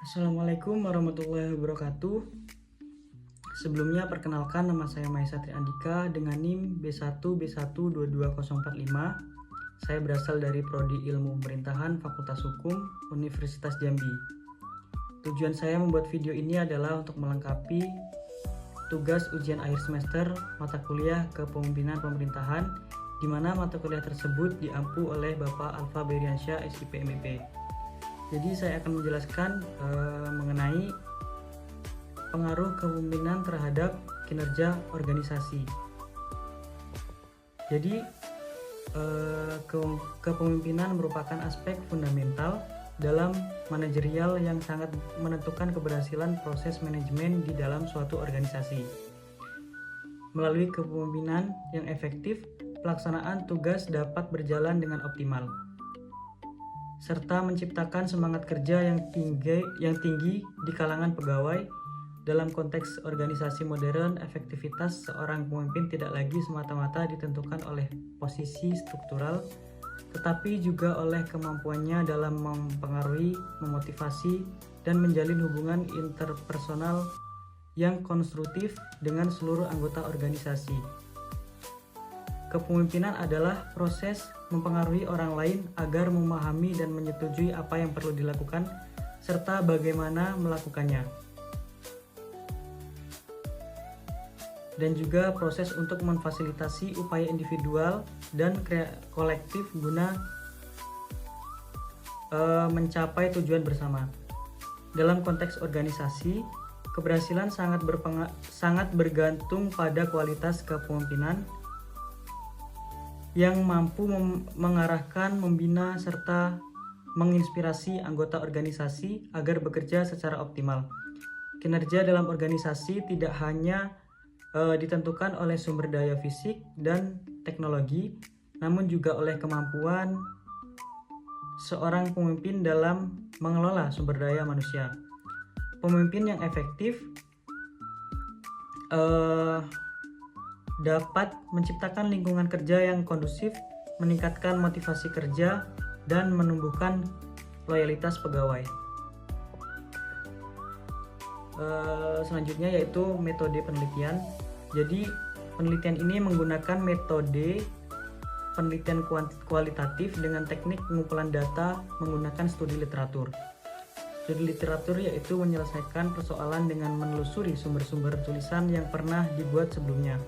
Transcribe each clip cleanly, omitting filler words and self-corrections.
Assalamualaikum warahmatullahi wabarakatuh. Sebelumnya perkenalkan, nama saya Maesatri Andika dengan NIM B1B12245. Saya berasal dari Prodi Ilmu Pemerintahan Fakultas Hukum Universitas Jambi. Tujuan saya membuat video ini adalah untuk melengkapi tugas ujian akhir semester mata kuliah Kepemimpinan Pemerintahan, di mana mata kuliah tersebut diampu oleh Bapak Alfa Beriansyah, SIP MIP. Jadi saya akan menjelaskan mengenai pengaruh kepemimpinan terhadap kinerja organisasi. Jadi kepemimpinan merupakan aspek fundamental dalam manajerial yang sangat menentukan keberhasilan proses manajemen di dalam suatu organisasi. Melalui kepemimpinan yang efektif, pelaksanaan tugas dapat berjalan dengan optimal, serta menciptakan semangat kerja yang tinggi di kalangan pegawai. Dalam konteks organisasi modern, efektivitas seorang pemimpin tidak lagi semata-mata ditentukan oleh posisi struktural, tetapi juga oleh kemampuannya dalam mempengaruhi, memotivasi, dan menjalin hubungan interpersonal yang konstruktif dengan seluruh anggota organisasi. Kepemimpinan adalah proses mempengaruhi orang lain agar memahami dan menyetujui apa yang perlu dilakukan serta bagaimana melakukannya. Dan juga proses untuk memfasilitasi upaya individual dan kolektif guna mencapai tujuan bersama. Dalam konteks organisasi, keberhasilan sangat bergantung pada kualitas kepemimpinan yang mampu mengarahkan, membina, serta menginspirasi anggota organisasi agar bekerja secara optimal. Kinerja dalam organisasi tidak hanya ditentukan oleh sumber daya fisik dan teknologi, namun juga oleh kemampuan seorang pemimpin dalam mengelola sumber daya manusia. Pemimpin yang efektif dapat menciptakan lingkungan kerja yang kondusif, meningkatkan motivasi kerja, dan menumbuhkan loyalitas pegawai. Selanjutnya yaitu metode penelitian. Jadi penelitian ini menggunakan metode penelitian kualitatif dengan teknik pengumpulan data menggunakan studi literatur. Studi literatur yaitu menyelesaikan persoalan dengan menelusuri sumber-sumber tulisan yang pernah dibuat sebelumnya.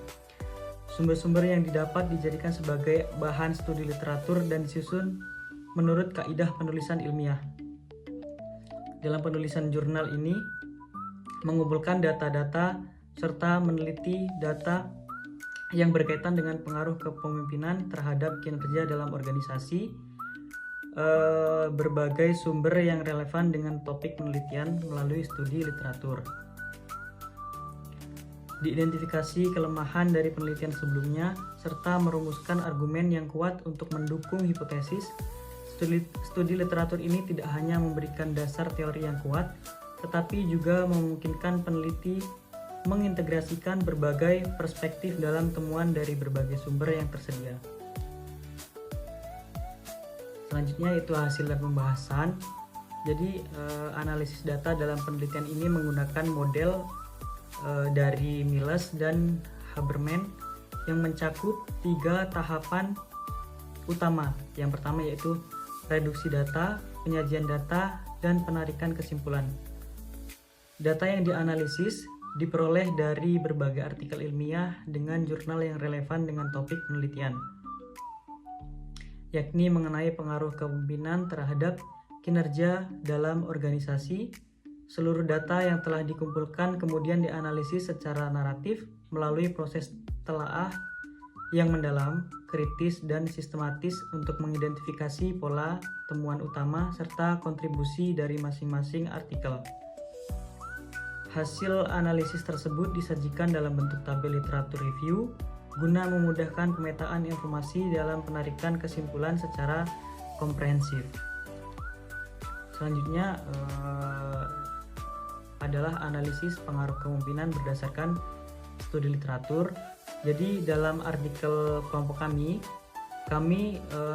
Sumber-sumber yang didapat dijadikan sebagai bahan studi literatur dan disusun menurut kaidah penulisan ilmiah. Dalam penulisan jurnal ini mengumpulkan data-data serta meneliti data yang berkaitan dengan pengaruh kepemimpinan terhadap kinerja dalam organisasi, berbagai sumber yang relevan dengan topik penelitian melalui studi literatur. Diidentifikasi kelemahan dari penelitian sebelumnya, serta merumuskan argumen yang kuat untuk mendukung hipotesis. Studi literatur ini tidak hanya memberikan dasar teori yang kuat, tetapi juga memungkinkan peneliti mengintegrasikan berbagai perspektif dalam temuan dari berbagai sumber yang tersedia. Selanjutnya yaitu hasil dan pembahasan. Jadi analisis data dalam penelitian ini menggunakan model dari Miles dan Haberman yang mencakup 3 tahapan utama. Yang pertama yaitu reduksi data, penyajian data, dan penarikan kesimpulan. Data yang dianalisis diperoleh dari berbagai artikel ilmiah dengan jurnal yang relevan dengan topik penelitian, yakni mengenai pengaruh kepemimpinan terhadap kinerja dalam organisasi. Seluruh data yang telah dikumpulkan kemudian dianalisis secara naratif melalui proses telaah yang mendalam, kritis, dan sistematis untuk mengidentifikasi pola, temuan utama, serta kontribusi dari masing-masing artikel. Hasil analisis tersebut disajikan dalam bentuk tabel literatur review guna memudahkan pemetaan informasi dalam penarikan kesimpulan secara komprehensif. Selanjutnya adalah analisis pengaruh kepemimpinan berdasarkan studi literatur. Jadi dalam artikel kelompok kami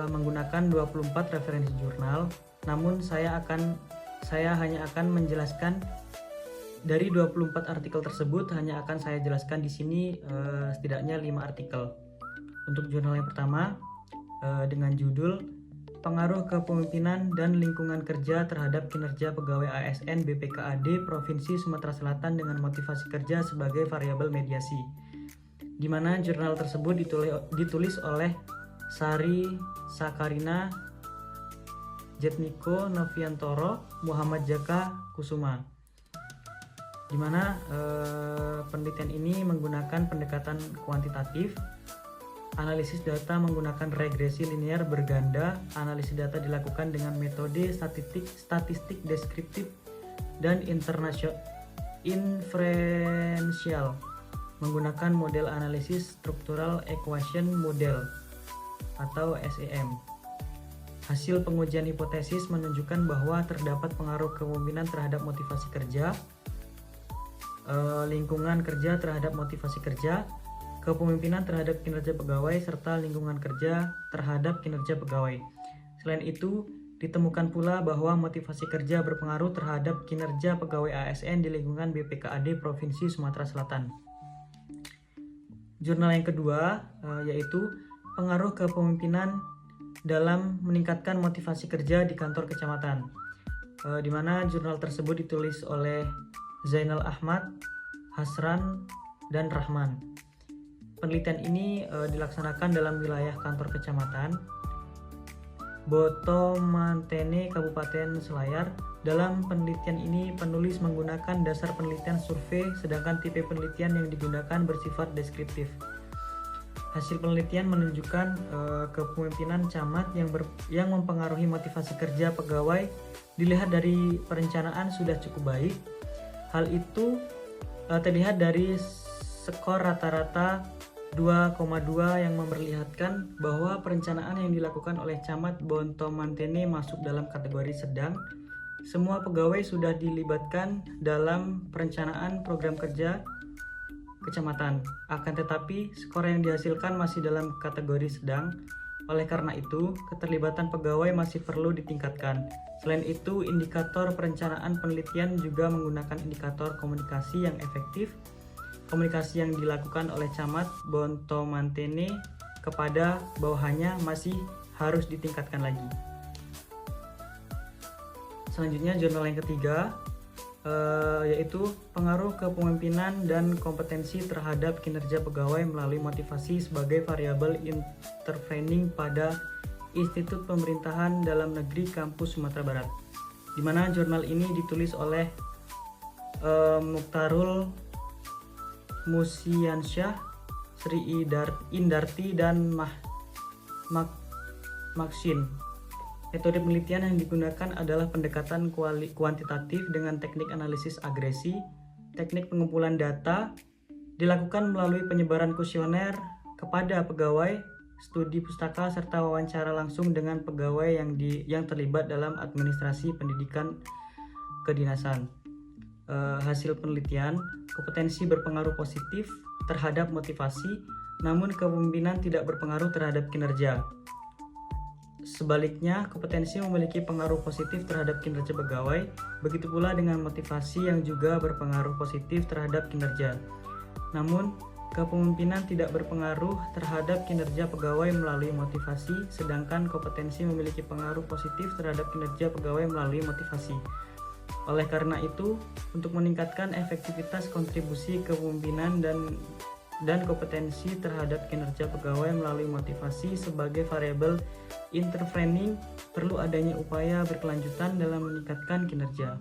menggunakan 24 referensi jurnal, namun saya akan saya hanya akan menjelaskan dari 24 artikel tersebut, hanya akan saya jelaskan di sini setidaknya 5 artikel. Untuk jurnal yang pertama dengan judul Pengaruh Kepemimpinan dan Lingkungan Kerja Terhadap Kinerja Pegawai ASN BPKAD Provinsi Sumatera Selatan dengan Motivasi Kerja sebagai Variabel Mediasi, di mana jurnal tersebut ditulis oleh Sari Sakarina, Jetniko Noviantoro, Muhammad Jaka Kusuma, di mana penelitian ini menggunakan pendekatan kuantitatif. Analisis data menggunakan regresi linear berganda. Analisis data dilakukan dengan metode statistik deskriptif dan inferensial menggunakan model analisis Structural Equation Model atau SEM. Hasil pengujian hipotesis menunjukkan bahwa terdapat pengaruh kepemimpinan terhadap motivasi kerja, lingkungan kerja terhadap motivasi kerja, kepemimpinan terhadap kinerja pegawai, serta lingkungan kerja terhadap kinerja pegawai. Selain itu, ditemukan pula bahwa motivasi kerja berpengaruh terhadap kinerja pegawai ASN di lingkungan BPKAD Provinsi Sumatera Selatan. Jurnal yang kedua yaitu pengaruh kepemimpinan dalam meningkatkan motivasi kerja di kantor kecamatan, di mana jurnal tersebut ditulis oleh Zainal Ahmad, Hasran, dan Rahman. Penelitian ini dilaksanakan dalam wilayah kantor kecamatan Boto Mantene, Kabupaten Selayar. Dalam penelitian ini, penulis menggunakan dasar penelitian survei, sedangkan tipe penelitian yang digunakan bersifat deskriptif. Hasil penelitian menunjukkan kepemimpinan camat yang mempengaruhi motivasi kerja pegawai dilihat dari perencanaan sudah cukup baik. Hal itu terlihat dari skor rata-rata 2,2 yang memperlihatkan bahwa perencanaan yang dilakukan oleh Camat Bonto Mantene masuk dalam kategori sedang. Semua pegawai sudah dilibatkan dalam perencanaan program kerja kecamatan. Akan tetapi, skor yang dihasilkan masih dalam kategori sedang. Oleh karena itu, keterlibatan pegawai masih perlu ditingkatkan. Selain itu, indikator perencanaan penelitian juga menggunakan indikator komunikasi yang efektif. Komunikasi yang dilakukan oleh Camat Bonto Mantene kepada bawahannya masih harus ditingkatkan lagi. Selanjutnya jurnal yang ketiga yaitu pengaruh kepemimpinan dan kompetensi terhadap kinerja pegawai melalui motivasi sebagai variabel intervening pada Institut Pemerintahan Dalam Negeri Kampus Sumatera Barat, di mana jurnal ini ditulis oleh Mukhtarul Musiansyah, Sri Indarti, dan Maksin. Metode penelitian yang digunakan adalah pendekatan kuantitatif dengan teknik analisis agresi. Teknik pengumpulan data dilakukan melalui penyebaran kuesioner kepada pegawai, studi pustaka, serta wawancara langsung dengan pegawai yang terlibat dalam administrasi pendidikan kedinasan. Hasil penelitian, kompetensi berpengaruh positif terhadap motivasi, namun kepemimpinan tidak berpengaruh terhadap kinerja. Sebaliknya, kompetensi memiliki pengaruh positif terhadap kinerja pegawai, begitu pula dengan motivasi yang juga berpengaruh positif terhadap kinerja. Namun, kepemimpinan tidak berpengaruh terhadap kinerja pegawai melalui motivasi, sedangkan kompetensi memiliki pengaruh positif terhadap kinerja pegawai melalui motivasi. Oleh karena itu, untuk meningkatkan efektivitas kontribusi kepemimpinan dan kompetensi terhadap kinerja pegawai melalui motivasi sebagai variabel intervening, perlu adanya upaya berkelanjutan dalam meningkatkan kinerja.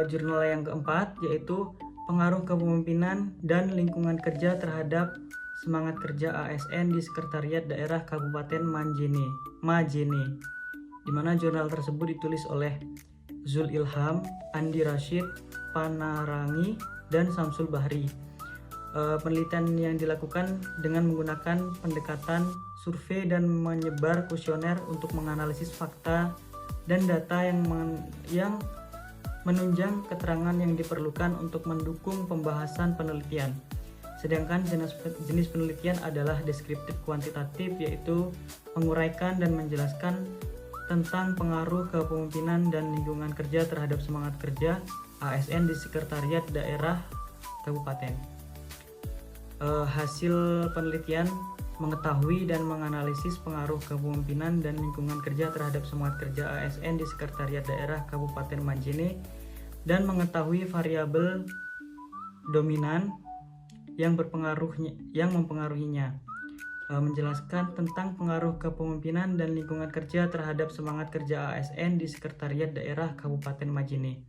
Jurnal yang keempat yaitu pengaruh kepemimpinan dan lingkungan kerja terhadap semangat kerja ASN di Sekretariat Daerah Kabupaten Majene, di mana jurnal tersebut ditulis oleh Zul Ilham, Andi Rashid, Panarangi, dan Samsul Bahri. Penelitian yang dilakukan dengan menggunakan pendekatan survei dan menyebar kuesioner untuk menganalisis fakta dan data yang menunjang keterangan yang diperlukan untuk mendukung pembahasan penelitian. Sedangkan jenis penelitian adalah deskriptif kuantitatif, yaitu menguraikan dan menjelaskan tentang pengaruh kepemimpinan dan lingkungan kerja terhadap semangat kerja ASN di sekretariat daerah kabupaten. Hasil penelitian mengetahui dan menganalisis pengaruh kepemimpinan dan lingkungan kerja terhadap semangat kerja ASN di sekretariat daerah Kabupaten Majene dan mengetahui variabel dominan yang mempengaruhinya. Menjelaskan tentang pengaruh kepemimpinan dan lingkungan kerja terhadap semangat kerja ASN di sekretariat daerah Kabupaten Majene.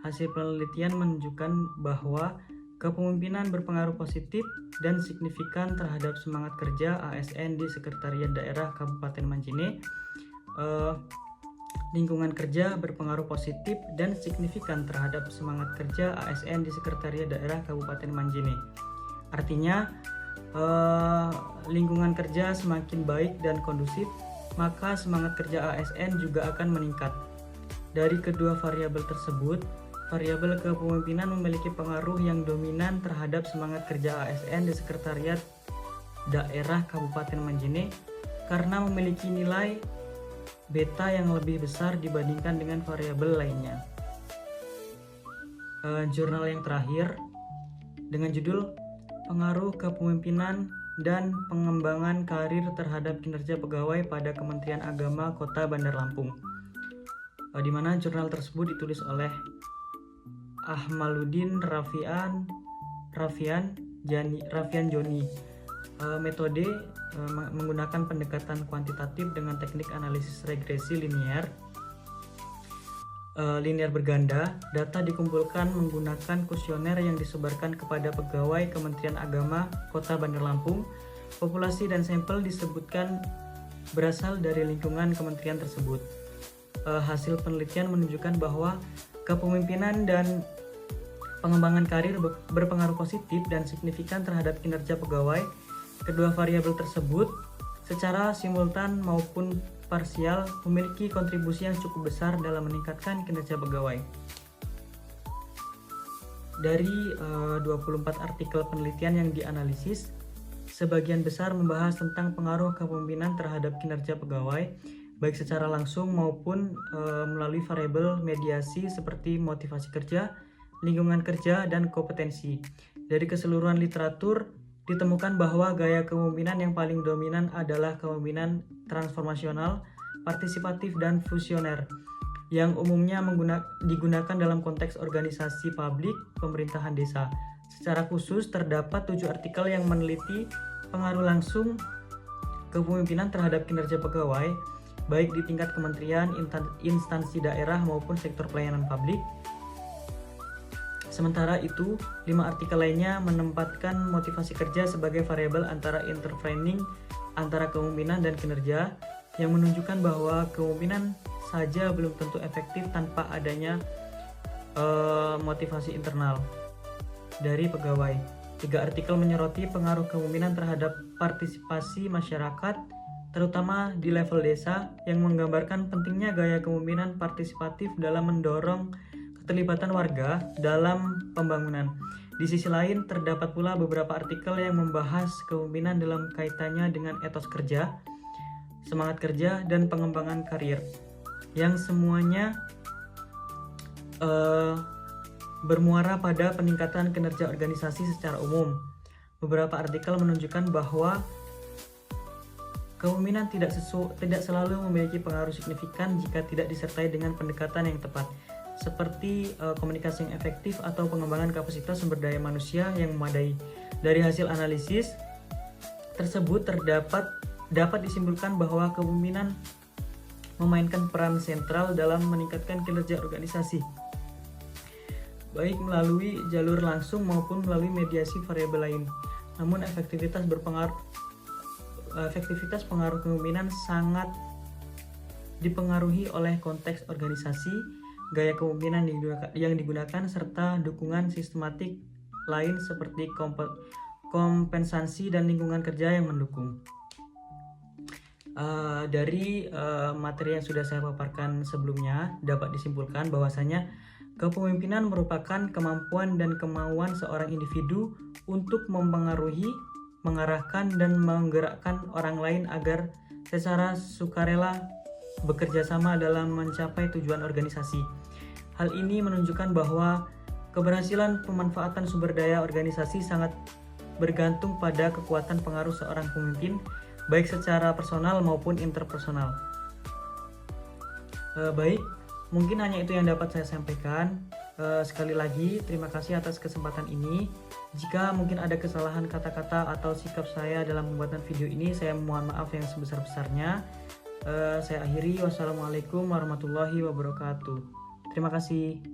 Hasil penelitian menunjukkan bahwa kepemimpinan berpengaruh positif dan signifikan terhadap semangat kerja ASN di sekretariat daerah Kabupaten Majene. Lingkungan kerja berpengaruh positif dan signifikan terhadap semangat kerja ASN di sekretariat daerah Kabupaten Majene. Artinya, lingkungan kerja semakin baik dan kondusif, maka semangat kerja ASN juga akan meningkat. Dari kedua variabel tersebut, variabel kepemimpinan memiliki pengaruh yang dominan terhadap semangat kerja ASN di sekretariat daerah Kabupaten Majene karena memiliki nilai beta yang lebih besar dibandingkan dengan variabel lainnya. Jurnal yang terakhir dengan judul Pengaruh Kepemimpinan dan Pengembangan Karir Terhadap Kinerja Pegawai pada Kementerian Agama Kota Bandar Lampung, di mana jurnal tersebut ditulis oleh Ahmaluddin Rafian Joni. Metode menggunakan pendekatan kuantitatif dengan teknik analisis regresi linear berganda. Data dikumpulkan menggunakan kuesioner yang disebarkan kepada pegawai Kementerian Agama Kota Bandar Lampung. Populasi dan sampel disebutkan berasal dari lingkungan kementerian tersebut. Hasil penelitian menunjukkan bahwa kepemimpinan dan pengembangan karir berpengaruh positif dan signifikan terhadap kinerja pegawai. Kedua variabel tersebut secara simultan maupun parsial memiliki kontribusi yang cukup besar dalam meningkatkan kinerja pegawai. Dari 24 artikel penelitian yang dianalisis, sebagian besar membahas tentang pengaruh kepemimpinan terhadap kinerja pegawai, baik secara langsung maupun melalui variabel mediasi seperti motivasi kerja, lingkungan kerja, dan kompetensi. Dari keseluruhan literatur, ditemukan bahwa gaya kepemimpinan yang paling dominan adalah kepemimpinan transformasional, partisipatif, dan fusioner yang umumnya digunakan dalam konteks organisasi publik pemerintahan desa. Secara khusus, terdapat 7 artikel yang meneliti pengaruh langsung kepemimpinan terhadap kinerja pegawai, baik di tingkat kementerian, instansi daerah, maupun sektor pelayanan publik. Sementara itu, 5 artikel lainnya menempatkan motivasi kerja sebagai variabel antara intervening antara kepemimpinan dan kinerja, yang menunjukkan bahwa kepemimpinan saja belum tentu efektif tanpa adanya motivasi internal dari pegawai. 3 artikel menyoroti pengaruh kepemimpinan terhadap partisipasi masyarakat, terutama di level desa, yang menggambarkan pentingnya gaya kepemimpinan partisipatif dalam mendorong keterlibatan warga dalam pembangunan. Di sisi lain, terdapat pula beberapa artikel yang membahas kepemimpinan dalam kaitannya dengan etos kerja, semangat kerja, dan pengembangan karir, yang semuanya bermuara pada peningkatan kinerja organisasi secara umum. Beberapa artikel menunjukkan bahwa kepemimpinan tidak selalu memiliki pengaruh signifikan jika tidak disertai dengan pendekatan yang tepat, seperti komunikasi yang efektif atau pengembangan kapasitas sumber daya manusia yang memadai. Dari hasil analisis tersebut dapat disimpulkan bahwa kepemimpinan memainkan peran sentral dalam meningkatkan kinerja organisasi, baik melalui jalur langsung maupun melalui mediasi variabel lain. Namun efektivitas pengaruh kepemimpinan sangat dipengaruhi oleh konteks organisasi, gaya kepemimpinan yang digunakan, serta dukungan sistematik lain seperti kompensasi dan lingkungan kerja yang mendukung. Dari materi yang sudah saya paparkan sebelumnya, dapat disimpulkan bahwasanya kepemimpinan merupakan kemampuan dan kemauan seorang individu untuk mempengaruhi, mengarahkan, dan menggerakkan orang lain agar secara sukarela bekerja sama dalam mencapai tujuan organisasi. Hal ini menunjukkan bahwa keberhasilan pemanfaatan sumber daya organisasi sangat bergantung pada kekuatan pengaruh seorang pemimpin, baik secara personal maupun interpersonal. Baik, mungkin hanya itu yang dapat saya sampaikan. Sekali lagi, terima kasih atas kesempatan ini. Jika mungkin ada kesalahan kata-kata atau sikap saya dalam pembuatan video ini, saya mohon maaf yang sebesar-besarnya. Saya akhiri. Wassalamualaikum warahmatullahi wabarakatuh. Terima kasih.